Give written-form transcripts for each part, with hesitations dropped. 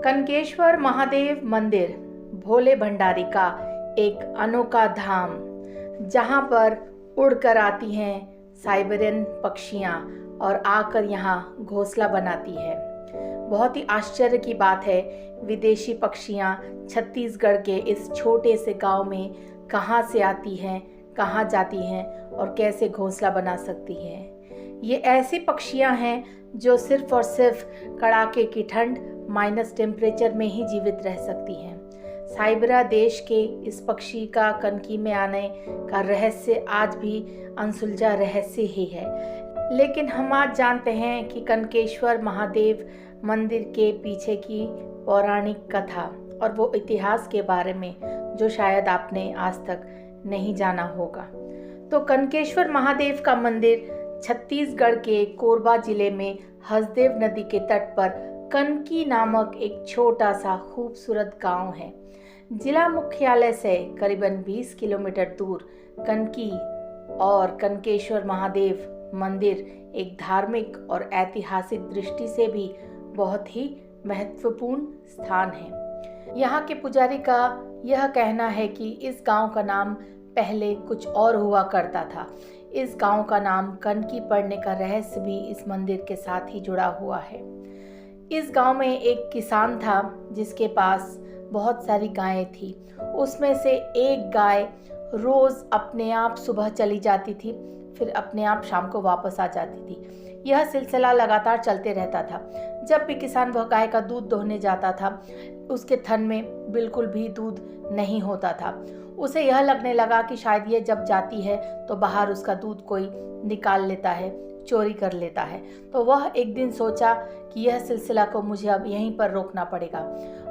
कनकेश्वर महादेव मंदिर भोले भंडारी का एक अनोखा धाम, जहां पर उड़कर आती हैं साइबेरियन पक्षियां और आकर यहां घोंसला बनाती है। बहुत ही आश्चर्य की बात है, विदेशी पक्षियां छत्तीसगढ़ के इस छोटे से गांव में कहां से आती हैं, कहां जाती हैं और कैसे घोंसला बना सकती हैं। ये ऐसी पक्षियां हैं जो सिर्फ और सिर्फ कड़ाके की ठंड माइनस टेम्परेचर में ही जीवित रह सकती हैं। साइबेरिया देश के इस पक्षी का कनकी में आने का रहस्य आज भी अनसुलझा रहस्य ही है। लेकिन हम आज जानते हैं कि कनकेश्वर महादेव मंदिर के पीछे की पौराणिक कथा और वो इतिहास के बारे में जो शायद आपने आज तक नहीं जाना होगा। तो कनकेश्वर महादेव का मंदिर छत्तीसगढ़ के कोरबा जिले में हसदेव नदी के तट पर कनकी नामक एक छोटा सा खूबसूरत गांव है। जिला मुख्यालय से करीबन 20 किलोमीटर दूर कनकी और कनकेश्वर महादेव मंदिर एक धार्मिक और ऐतिहासिक दृष्टि से भी बहुत ही महत्वपूर्ण स्थान है। यहाँ के पुजारी का यह कहना है कि इस गांव का नाम पहले कुछ और हुआ करता था। इस गांव का नाम कनकी पड़ने का रहस्य भी इस मंदिर के साथ ही जुड़ा हुआ है। इस गांव में एक किसान था जिसके पास बहुत सारी गायें थी। उसमें से एक गाय रोज अपने आप सुबह चली जाती थी, फिर अपने आप शाम को वापस आ जाती थी। यह सिलसिला लगातार चलते रहता था। जब भी किसान वह गाय का दूध दोहने जाता था, उसके थन में बिल्कुल भी दूध नहीं होता था। उसे यह लगने लगा कि शायद ये जब जाती है तो बाहर उसका दूध कोई निकाल लेता है, चोरी कर लेता है। तो वह एक दिन सोचा कि यह सिलसिला को मुझे अब यहीं पर रोकना पड़ेगा।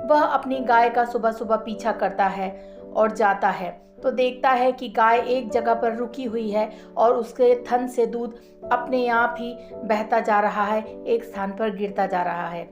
वह अपनी गाय का सुबह सुबह पीछा करता है और जाता है तो देखता है कि गाय एक जगह पर रुकी हुई है और उसके थन से दूध अपने आप ही बहता जा रहा है, एक स्थान पर गिरता जा रहा है।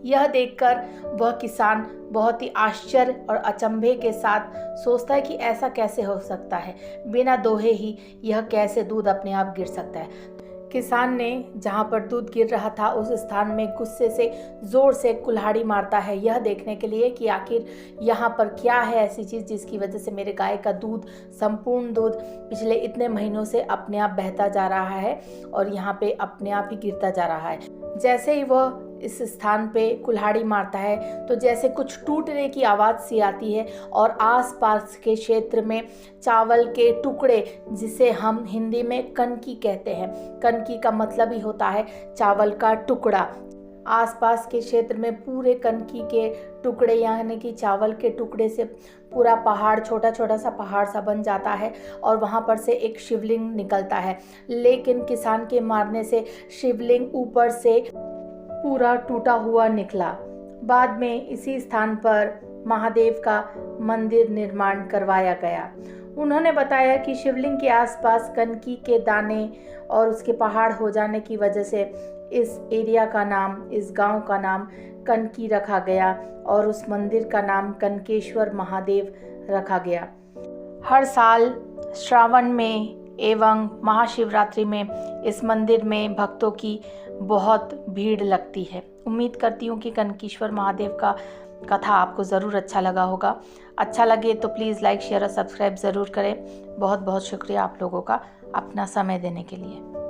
यह देखकर वह किसान बहुत ही आश्चर्य और अचंभे के साथ सोचता है कि ऐसा कैसे हो सकता है, बिना दोहे ही यह कैसे दूध अपने आप गिर सकता है। किसान ने जहाँ पर दूध गिर रहा था उस स्थान में गुस्से से ज़ोर से कुल्हाड़ी मारता है, यह देखने के लिए कि आखिर यहाँ पर क्या है ऐसी चीज़ जिसकी वजह से मेरे गाय का दूध, संपूर्ण दूध पिछले इतने महीनों से अपने आप बहता जा रहा है और यहाँ पे अपने आप ही गिरता जा रहा है। जैसे ही वह इस स्थान पे कुल्हाड़ी मारता है तो जैसे कुछ टूटने की आवाज़ सी आती है और आसपास के क्षेत्र में चावल के टुकड़े, जिसे हम हिंदी में कनकी कहते हैं, कनकी का मतलब ही होता है चावल का टुकड़ा। आसपास के क्षेत्र में पूरे कनकी के टुकड़े यानी कि चावल के टुकड़े से पूरा पहाड़, छोटा छोटा सा पहाड़ सा बन जाता है और वहाँ पर से एक शिवलिंग निकलता है। लेकिन किसान के मारने से शिवलिंग ऊपर से पूरा टूटा हुआ निकला। बाद में इसी स्थान पर महादेव का मंदिर निर्माण करवाया गया। उन्होंने बताया कि शिवलिंग के आसपास कनकी के दाने और उसके पहाड़ हो जाने की वजह से इस एरिया का नाम, इस गांव का नाम कनकी रखा गया और उस मंदिर का नाम कनकेश्वर महादेव रखा गया। हर साल श्रावण में एवं महाशिवरात्रि में इस मंदिर में भक्तों की बहुत भीड़ लगती है। उम्मीद करती हूँ कि कनकेश्वर महादेव का कथा आपको ज़रूर अच्छा लगा होगा। अच्छा लगे तो प्लीज़ लाइक, शेयर और सब्सक्राइब ज़रूर करें। बहुत बहुत शुक्रिया आप लोगों का अपना समय देने के लिए।